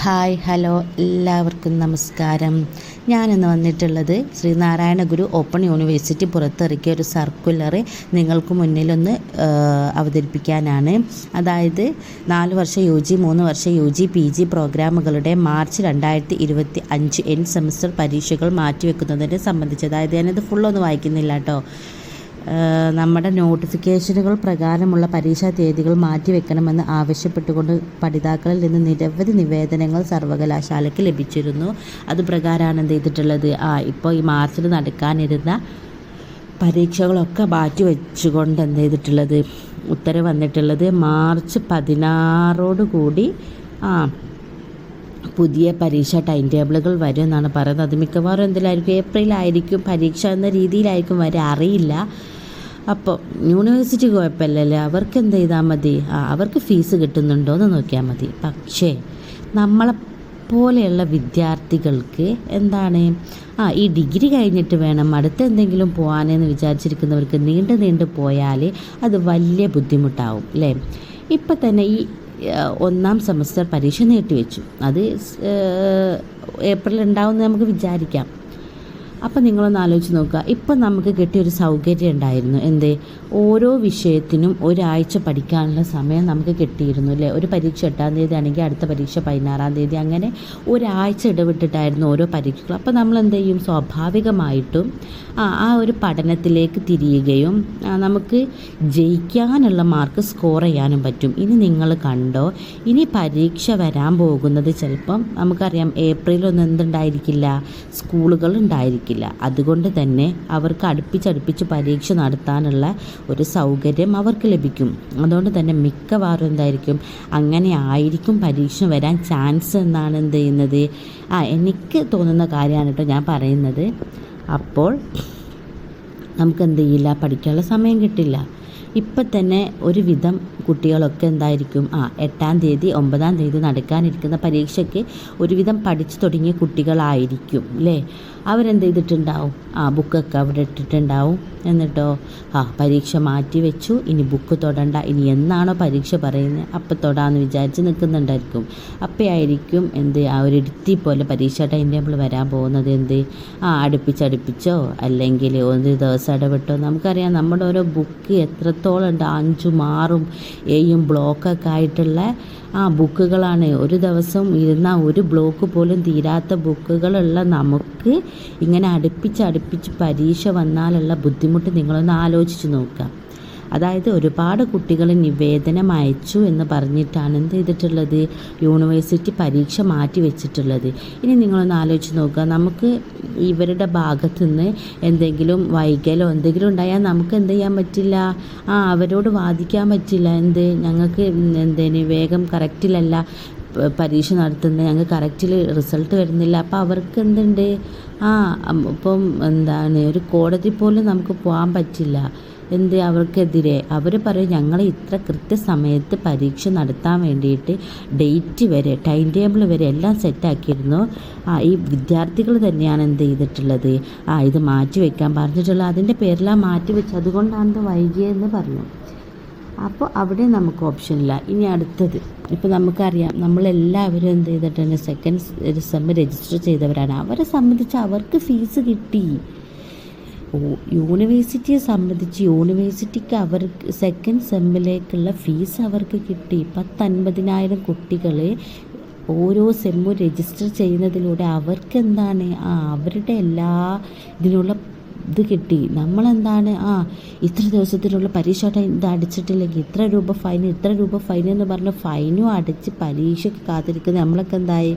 Hi hello എല്ലാവർക്കും നമസ്കാരം. ഞാനിന്ന് വന്നിട്ടുള്ളത് ശ്രീനാരായണ ഗുരു ഓപ്പൺ യൂണിവേഴ്സിറ്റി പുറത്തിറക്കിയ ഒരു സർക്കുലർ നിങ്ങൾക്ക് മുന്നിലൊന്ന് അവതരിപ്പിക്കാനാണ്. അതായത് 4 വർഷ യു ജി 3 വർഷ യു ജി പി ജി പ്രോഗ്രാമുകളുടെ മാർച്ച് 2025 എൻഡ് സെമസ്റ്റർ പരീക്ഷകൾ മാറ്റിവെക്കുന്നതിനെ സംബന്ധിച്ച്. അതായത് ഞാനിത് ഫുള്ളൊന്നും വായിക്കുന്നില്ല കേട്ടോ. നമ്മുടെ നോട്ടിഫിക്കേഷനുകൾ പ്രകാരമുള്ള പരീക്ഷാ തീയതികൾ മാറ്റിവെക്കണമെന്ന് ആവശ്യപ്പെട്ടുകൊണ്ട് പഠിതാക്കളിൽ നിന്ന് നിരവധി നിവേദനങ്ങൾ സർവകലാശാലയ്ക്ക് ലഭിച്ചിരുന്നു. അതുപ്രകാരമാണ് എന്ത് ചെയ്തിട്ടുള്ളത്, ഇപ്പോൾ ഈ മാർച്ചിൽ നടക്കാനിരുന്ന പരീക്ഷകളൊക്കെ മാറ്റിവെച്ചുകൊണ്ട് എന്ത് ചെയ്തിട്ടുള്ളത് ഉത്തരവ് വന്നിട്ടുള്ളത്. മാർച്ച് 16 കൂടി പുതിയ പരീക്ഷ ടൈം ടേബിളുകൾ വരും എന്നാണ് പറയുന്നത്. അത് മിക്കവാറും എന്തിലായിരിക്കും, ഏപ്രിലായിരിക്കും പരീക്ഷ എന്ന രീതിയിലായിരിക്കും വരെ, അറിയില്ല. അപ്പോൾ യൂണിവേഴ്സിറ്റി കുഴപ്പമില്ലല്ലേ, അവർക്ക് എന്ത് ചെയ്താൽ മതി, അവർക്ക് ഫീസ് കിട്ടുന്നുണ്ടോ എന്ന് നോക്കിയാൽ മതി. പക്ഷേ നമ്മളെപ്പോലെയുള്ള വിദ്യാർത്ഥികൾക്ക് എന്താണ്, ഈ ഡിഗ്രി കഴിഞ്ഞിട്ട് വേണം അടുത്ത എന്തെങ്കിലും പോകാനെന്ന് വിചാരിച്ചിരിക്കുന്നവർക്ക് നീണ്ടു പോയാൽ അത് വലിയ ബുദ്ധിമുട്ടാവും അല്ലേ. ഇപ്പം തന്നെ ഈ 1ാം സെമസ്റ്റർ പരീക്ഷ നീട്ടിവെച്ചു. അത് ഏപ്രിൽ ഉണ്ടാവുമെന്ന് നമുക്ക് വിചാരിക്കാം. അപ്പം നിങ്ങളൊന്ന് ആലോചിച്ച് നോക്കുക. ഇപ്പം നമുക്ക് കിട്ടിയൊരു സൗകര്യം ഉണ്ടായിരുന്നു. ഓരോ വിഷയത്തിനും ഒരാഴ്ച പഠിക്കാനുള്ള സമയം നമുക്ക് കിട്ടിയിരുന്നു അല്ലേ. ഒരു പരീക്ഷ 8-ാം തീയതി ആണെങ്കിൽ അടുത്ത പരീക്ഷ 16-ാം തീയതി, അങ്ങനെ ഒരാഴ്ച ഇടവിട്ടിട്ടായിരുന്നു ഓരോ പരീക്ഷകൾ. അപ്പോൾ നമ്മൾ എന്ത് ചെയ്യും, സ്വാഭാവികമായിട്ടും ആ ഒരു പഠനത്തിലേക്ക് തിരിയുകയും നമുക്ക് ജയിക്കാനുള്ള മാർക്ക് സ്കോർ ചെയ്യാനും പറ്റും. ഇനി നിങ്ങൾ കണ്ടോ, ഇനി പരീക്ഷ വരാൻ പോകുന്നത് ചിലപ്പം നമുക്കറിയാം ഏപ്രിലൊന്നും എന്തുണ്ടായിരിക്കില്ല, സ്കൂളുകൾ ഉണ്ടായിരിക്കില്ല. അതുകൊണ്ട് തന്നെ അവർക്ക് അടുപ്പിച്ചടുപ്പിച്ച് പരീക്ഷ നടത്താനുള്ള ഒരു സൗകര്യം അവർക്ക് ലഭിക്കും. അതുകൊണ്ട് തന്നെ മിക്കവാറും എന്തായിരിക്കും, അങ്ങനെ ആയിരിക്കും പരീക്ഷ വരാൻ ചാൻസ് എന്നാണ് എന്ത് ചെയ്യുന്നത്, എനിക്ക് തോന്നുന്ന കാര്യമാണ് കേട്ടോ ഞാൻ പറയുന്നത്. അപ്പോൾ നമുക്ക് എന്ത് ചെയ്യില്ല, പഠിക്കാനുള്ള സമയം കിട്ടില്ല. ഇപ്പം തന്നെ ഒരുവിധം കുട്ടികളൊക്കെ എന്തായിരിക്കും, 8-ാം തീയതി 9-ാം തീയതി നടക്കാനിരിക്കുന്ന പരീക്ഷയ്ക്ക് ഒരുവിധം പഠിച്ചു തുടങ്ങിയ കുട്ടികളായിരിക്കും അല്ലേ. അവരെന്ത് ചെയ്തിട്ടുണ്ടാവും, ബുക്കൊക്കെ അവിടെ ഇട്ടിട്ടുണ്ടാവും. എന്നിട്ടോ പരീക്ഷ മാറ്റി വെച്ചു, ഇനി ബുക്ക് തൊടണ്ട, ഇനി എന്നാണോ പരീക്ഷ പറയുന്നത് അപ്പം തൊടാന്ന് വിചാരിച്ച് നിൽക്കുന്നുണ്ടായിരിക്കും. അപ്പോഴായിരിക്കും ഒരു ഇടുത്തി പോലെ പരീക്ഷ ടൈം ടേബിൾ വരാൻ പോകുന്നത്. അടുപ്പിച്ചോ അല്ലെങ്കിൽ ഒരു ദിവസം ഇടവിട്ടോ. നമുക്കറിയാം നമ്മുടെ ഓരോ ബുക്ക് എത്രത്തോളം ഉണ്ട്, 5ഉം 6ഉം 7ഉം ബ്ലോക്കൊക്കെ ആയിട്ടുള്ള ബുക്കുകളാണ്. ഒരു ദിവസം ഇരുന്ന ഒരു ബ്ലോക്ക് പോലും തീരാത്ത ബുക്കുകളുള്ള നമുക്ക് ഇങ്ങനെ അടുപ്പിച്ച് പരീക്ഷ വന്നാലുള്ള ബുദ്ധിമുട്ട് നിങ്ങളൊന്ന് ആലോചിച്ച് നോക്കുക. അതായത് ഒരുപാട് കുട്ടികൾ നിവേദനം അയച്ചു എന്ന് പറഞ്ഞിട്ടാണ് എന്ത് ചെയ്തിട്ടുള്ളത്, യൂണിവേഴ്സിറ്റി പരീക്ഷ മാറ്റി വെച്ചിട്ടുള്ളത്. ഇനി നിങ്ങളൊന്ന് ആലോചിച്ച് നോക്കുക, നമുക്ക് ഇവരുടെ ഭാഗത്തു നിന്ന് എന്തെങ്കിലും വൈകലോ എന്തെങ്കിലും ഉണ്ടായാൽ നമുക്ക് എന്ത് ചെയ്യാൻ പറ്റില്ല, അവരോട് വാദിക്കാൻ പറ്റില്ല. ഞങ്ങൾക്ക് വേഗം കറക്റ്റിലല്ല പരീക്ഷ നടത്തുന്നത്, ഞങ്ങൾക്ക് കറക്റ്റിൽ റിസൾട്ട് വരുന്നില്ല. അപ്പോൾ അവർക്ക് എന്തുണ്ട്, ഇപ്പം ഒരു കോടതി പോലും നമുക്ക് പോകാൻ പറ്റില്ല. അവർക്കെതിരെ അവർ പറയും, ഞങ്ങൾ ഇത്ര കൃത്യസമയത്ത് പരീക്ഷ നടത്താൻ വേണ്ടിയിട്ട് ഡേറ്റ് വരെ ടൈം ടേബിൾ വരെ എല്ലാം സെറ്റാക്കിയിരുന്നു. ഈ വിദ്യാർത്ഥികൾ തന്നെയാണ് എന്ത് ചെയ്തിട്ടുള്ളത്, ഇത് മാറ്റി വയ്ക്കാൻ പറഞ്ഞിട്ടുള്ളത്. അതിൻ്റെ പേരിലാണ് മാറ്റി വെച്ച്, അതുകൊണ്ടാണ് വൈകിയെന്ന് പറഞ്ഞു. അപ്പോൾ അവിടെ നമുക്ക് ഓപ്ഷനില്ല. ഇനി അടുത്തത്, ഇപ്പോൾ നമുക്കറിയാം നമ്മളെല്ലാവരും എന്ത് ചെയ്തിട്ടുണ്ട്, സെക്കൻഡ് സെം രജിസ്റ്റർ ചെയ്തവരാണ്. അവരെ സംബന്ധിച്ച് അവർക്ക് ഫീസ് കിട്ടി. യൂണിവേഴ്സിറ്റിയെ സംബന്ധിച്ച് യൂണിവേഴ്സിറ്റിക്ക് അവർക്ക് സെക്കൻഡ് സെമ്മിലേക്കുള്ള ഫീസ് അവർക്ക് കിട്ടി. 10-50,000 കുട്ടികൾ ഓരോ സെമ്മും രജിസ്റ്റർ ചെയ്യുന്നതിലൂടെ അവർക്ക് എന്താണ്, അവരുടെ എല്ലാ ഇതിനുള്ള ഇത് കിട്ടി. നമ്മളെന്താണ്, ഇത്ര ദിവസത്തിലുള്ള പരീക്ഷ ഇത് അടിച്ചിട്ടില്ലെങ്കിൽ ഇത്ര രൂപ ഫൈൻ എന്ന് പറഞ്ഞ് ഫൈനും അടിച്ച് പരീക്ഷയ്ക്ക് കാത്തിരിക്കുന്ന നമ്മളൊക്കെ എന്തായി,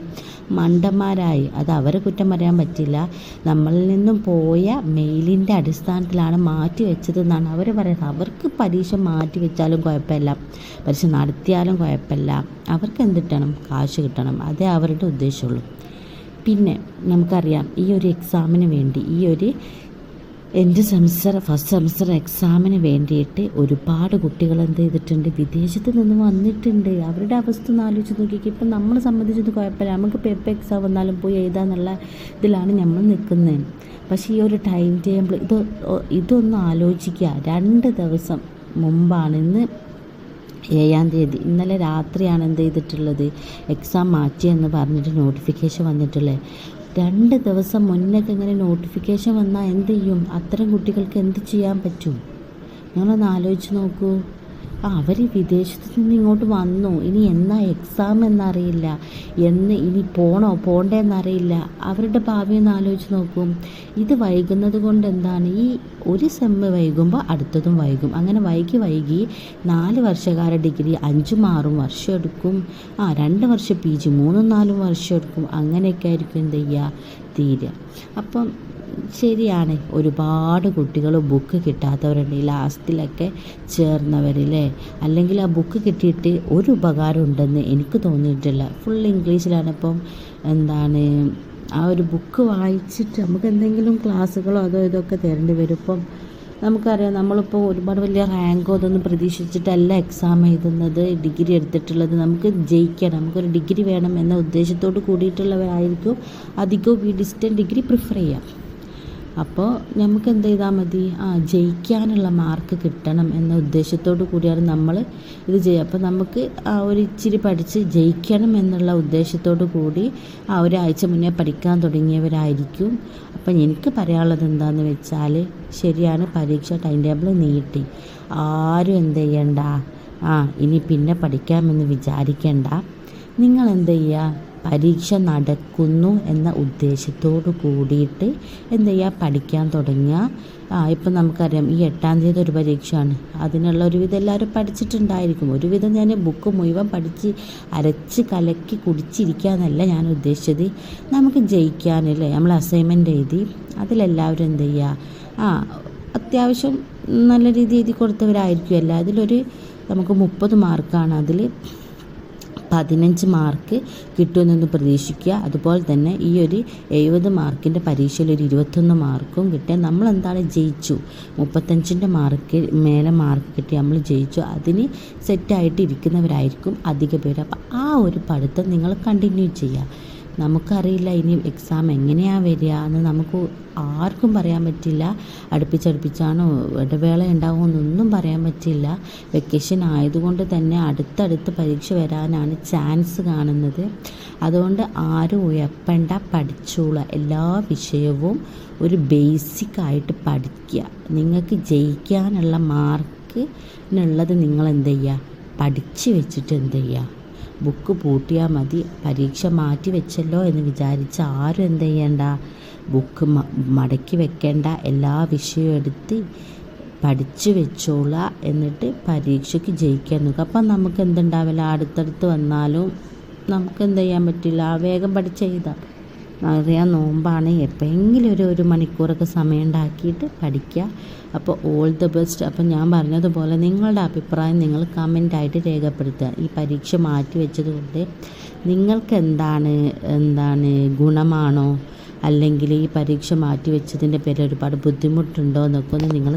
മണ്ടന്മാരായി. അത് അവരെ കുറ്റം പറയാൻ പറ്റില്ല. നമ്മളിൽ നിന്നും പോയ മെയിലിൻ്റെ അടിസ്ഥാനത്തിലാണ് മാറ്റി വെച്ചതെന്നാണ് അവർ പറയുന്നത്. അവർക്ക് പരീക്ഷ മാറ്റി വെച്ചാലും കുഴപ്പമില്ല, പരീക്ഷ നടത്തിയാലും കുഴപ്പമില്ല, അവർക്ക് എന്ത് കിട്ടണം, കാശ് കിട്ടണം. അതേ അവരുടെ ഉദ്ദേശമുള്ളൂ. പിന്നെ നമുക്കറിയാം ഈ ഒരു എക്സാമിന് വേണ്ടി, ഈ ഒരു ഫസ്റ്റ് സെമസ്റ്റർ എക്സാമിന് വേണ്ടിയിട്ട് ഒരുപാട് കുട്ടികൾ എന്ത് ചെയ്തിട്ടുണ്ട്, വിദേശത്ത് നിന്ന് വന്നിട്ടുണ്ട്. അവരുടെ അവസ്ഥ ഒന്ന് ആലോചിച്ച് നോക്കിയിട്ട് ഇപ്പം നമ്മളെ സംബന്ധിച്ചത് കുഴപ്പമില്ല, നമുക്ക് പേപ്പർ എക്സാം വന്നാലും പോയി എഴുതാന്നുള്ള ഇതിലാണ് നമ്മൾ നിൽക്കുന്നത്. പക്ഷേ ഈ ഒരു ടൈം ടേബിൾ ഇതൊന്ന് ആലോചിക്കുക. 2 ദിവസം മുമ്പാണ്, ഇന്ന് 7-ാം തീയതി ഇന്നലെ രാത്രിയാണ് എന്ത് ചെയ്തിട്ടുള്ളത്, എക്സാം മാറ്റിയെന്ന് പറഞ്ഞിട്ട് നോട്ടിഫിക്കേഷൻ വന്നിട്ടുള്ളത്. 2 ദിവസം മുന്നൊക്കെ ഇങ്ങനെ നോട്ടിഫിക്കേഷൻ വന്നാൽ എന്ത് ചെയ്യും? അത്തരം കുട്ടികൾക്ക് എന്ത് ചെയ്യാൻ പറ്റും? നിങ്ങളൊന്ന് ആലോചിച്ച് നോക്കൂ. അവർ വിദേശത്ത് നിന്ന് ഇങ്ങോട്ട് വന്നു, ഇനി എന്നാ എക്സാം എന്നറിയില്ല, ഇനി പോണ്ടേ എന്നറിയില്ല. അവരുടെ ഭാവി ഒന്ന് ആലോചിച്ച് നോക്കും. ഇത് വൈകുന്നത് കൊണ്ട് എന്താണ്, ഈ ഒരു സെമ്മ് വൈകുമ്പോൾ അടുത്തതും വൈകും. അങ്ങനെ വൈകി 4 വർഷക്കാല ഡിഗ്രി 5-6 വർഷം എടുക്കും. 2 വർഷം PG 3-4 വർഷം എടുക്കും. അങ്ങനെയൊക്കെ ആയിരിക്കും എന്ത് ചെയ്യുക, തീരുക. അപ്പം ശരിയാണ്, ഒരുപാട് കുട്ടികൾ ബുക്ക് കിട്ടാത്തവരുണ്ട്, ഈ ലാസ്റ്റിലൊക്കെ ചേർന്നവരില്ലേ. അല്ലെങ്കിൽ ആ ബുക്ക് കിട്ടിയിട്ട് ഒരു ഉപകാരം ഉണ്ടെന്ന് എനിക്ക് തോന്നിയിട്ടില്ല. ഫുൾ ഇംഗ്ലീഷിലാണ്. ഇപ്പം എന്താണ്, ആ ഒരു ബുക്ക് വായിച്ചിട്ട് നമുക്ക് എന്തെങ്കിലും ക്ലാസ്സുകളോ അതോ ഇതൊക്കെ തരേണ്ടി വരും. ഇപ്പം നമുക്കറിയാം, നമ്മളിപ്പോൾ ഒരുപാട് വലിയ റാങ്കോ അതൊന്നും പ്രതീക്ഷിച്ചിട്ടല്ല എക്സാം എഴുതുന്നത്, ഡിഗ്രി എടുത്തിട്ടുള്ളത്. നമുക്ക് ജയിക്കണം, നമുക്കൊരു ഡിഗ്രി വേണം എന്ന ഉദ്ദേശത്തോട് കൂടിയിട്ടുള്ളവരായിരിക്കും അധികവും ഈ ഡിസ്റ്റൻറ്റ് ഡിഗ്രി പ്രിഫർ ചെയ്യാം. അപ്പോൾ നമുക്ക് എന്ത് ചെയ്താൽ മതി, ജയിക്കാനുള്ള മാർക്ക് കിട്ടണം എന്ന ഉദ്ദേശത്തോടു കൂടിയാണ് നമ്മൾ ഇത് ചെയ്യുക. അപ്പോൾ നമുക്ക് ഒരു ഇച്ചിരി പഠിച്ച് ജയിക്കണം എന്നുള്ള ഉദ്ദേശത്തോടു കൂടി ഒരാഴ്ച മുന്നേ പഠിക്കാൻ തുടങ്ങിയവരായിരിക്കും. അപ്പം എനിക്ക് പറയാനുള്ളത് എന്താണെന്ന് വെച്ചാൽ, ശരിയാണ്, പരീക്ഷ ടൈം ടേബിൾ നീട്ടി. ആരും എന്ത് ചെയ്യണ്ട, ഇനി പിന്നെ പഠിക്കാമെന്ന് വിചാരിക്കേണ്ട. നിങ്ങൾ എന്ത് ചെയ്യുക, പരീക്ഷ നടക്കുന്നു എന്ന ഉദ്ദേശത്തോടു കൂടിയിട്ട് എന്ത് ചെയ്യുക, പഠിക്കാൻ തുടങ്ങുക. ഇപ്പം നമുക്കറിയാം, ഈ 8-ാം തീയതി ഒരു പരീക്ഷയാണ്. അതിനുള്ള ഒരുവിധം എല്ലാവരും പഠിച്ചിട്ടുണ്ടായിരിക്കും. ഒരുവിധം ഞാൻ ബുക്ക് മുഴുവൻ പഠിച്ച് അരച്ച് കലക്കി കുടിച്ചിരിക്കാനല്ല ഞാൻ ഉദ്ദേശിച്ചത്. നമുക്ക് ജയിക്കാനല്ലേ, നമ്മൾ അസൈൻമെൻ്റ് എഴുതി അതിലെല്ലാവരും എന്ത് ചെയ്യുക, അത്യാവശ്യം നല്ല രീതിയിൽ എഴുതി കൊടുത്തവരായിരിക്കും അല്ല. അതിലൊരു നമുക്ക് 30 മാർക്കാണ്, അതിൽ 15 മാർക്ക് കിട്ടുമെന്നൊന്ന് പ്രതീക്ഷിക്കുക. അതുപോലെ തന്നെ ഈ ഒരു 70 മാർക്കിൻ്റെ പരീക്ഷയിൽ ഒരു 21 മാർക്കും കിട്ടിയാൽ നമ്മളെന്താണ്, ജയിച്ചു. 35ൻ്റെ മാർക്ക് മേലെ മാർക്ക് കിട്ടി നമ്മൾ ജയിച്ചു. അതിന് സെറ്റായിട്ട് ഇരിക്കുന്നവരായിരിക്കും അധിക പേര്. അപ്പോൾ ആ ഒരു പഠിത്തം നിങ്ങൾ കണ്ടിന്യൂ ചെയ്യുക. നമുക്കറിയില്ല ഇനി എക്സാം എങ്ങനെയാണ് വരിക എന്ന്, നമുക്ക് ആർക്കും പറയാൻ പറ്റില്ല. അടുപ്പിച്ചടുപ്പിച്ചാണോ ഇടവേള ഉണ്ടാകുമെന്നൊന്നും പറയാൻ പറ്റില്ല. വെക്കേഷൻ ആയതുകൊണ്ട് തന്നെ അടുത്തടുത്ത് പരീക്ഷ വരാനാണ് ചാൻസ് കാണുന്നത്. അതുകൊണ്ട് ആരും ഉയർപ്പണ്ട, പഠിച്ചോളുക. എല്ലാ വിഷയവും ഒരു ബേസിക്കായിട്ട് പഠിക്കുക. നിങ്ങൾക്ക് ജയിക്കാനുള്ള മാർക്കിനുള്ളത് നിങ്ങൾ എന്ത് ചെയ്യുക, പഠിച്ച് വെച്ചിട്ട് എന്ത് ചെയ്യുക, ബുക്ക് പൂട്ടിയാൽ മതി. പരീക്ഷ മാറ്റി വെച്ചല്ലോ എന്ന് വിചാരിച്ച് ആരും എന്ത് ചെയ്യണ്ട, ബുക്ക് മടക്കി വെക്കേണ്ട. എല്ലാ വിഷയവും എടുത്ത് പഠിച്ച് വെച്ചോളുക. എന്നിട്ട് പരീക്ഷയ്ക്ക് ജയിക്കാൻ നോക്കുക. അപ്പം നമുക്ക് എന്തുണ്ടാവില്ല, അടുത്തടുത്ത് വന്നാലും നമുക്ക് എന്ത് ചെയ്യാൻ പറ്റില്ല, വേഗം പഠിച്ചെഴുതാം. അറിയാം, നോമ്പാണ്, എപ്പോഴെങ്കിലും ഒരു മണിക്കൂറൊക്കെ സമയം ഉണ്ടാക്കിയിട്ട് പഠിക്കുക. അപ്പോൾ ഓൾ ദ ബെസ്റ്റ്. അപ്പം ഞാൻ പറഞ്ഞതുപോലെ നിങ്ങളുടെ അഭിപ്രായം നിങ്ങൾ കമൻ്റായിട്ട് രേഖപ്പെടുത്തുക. ഈ പരീക്ഷ മാറ്റി വെച്ചതുകൊണ്ട് നിങ്ങൾക്ക് എന്താണ് ഗുണമാണോ, അല്ലെങ്കിൽ ഈ പരീക്ഷ മാറ്റി വെച്ചതിൻ്റെ പേരിൽ ഒരുപാട് ബുദ്ധിമുട്ടുണ്ടോ എന്നൊക്കെ ഒന്ന് നിങ്ങൾ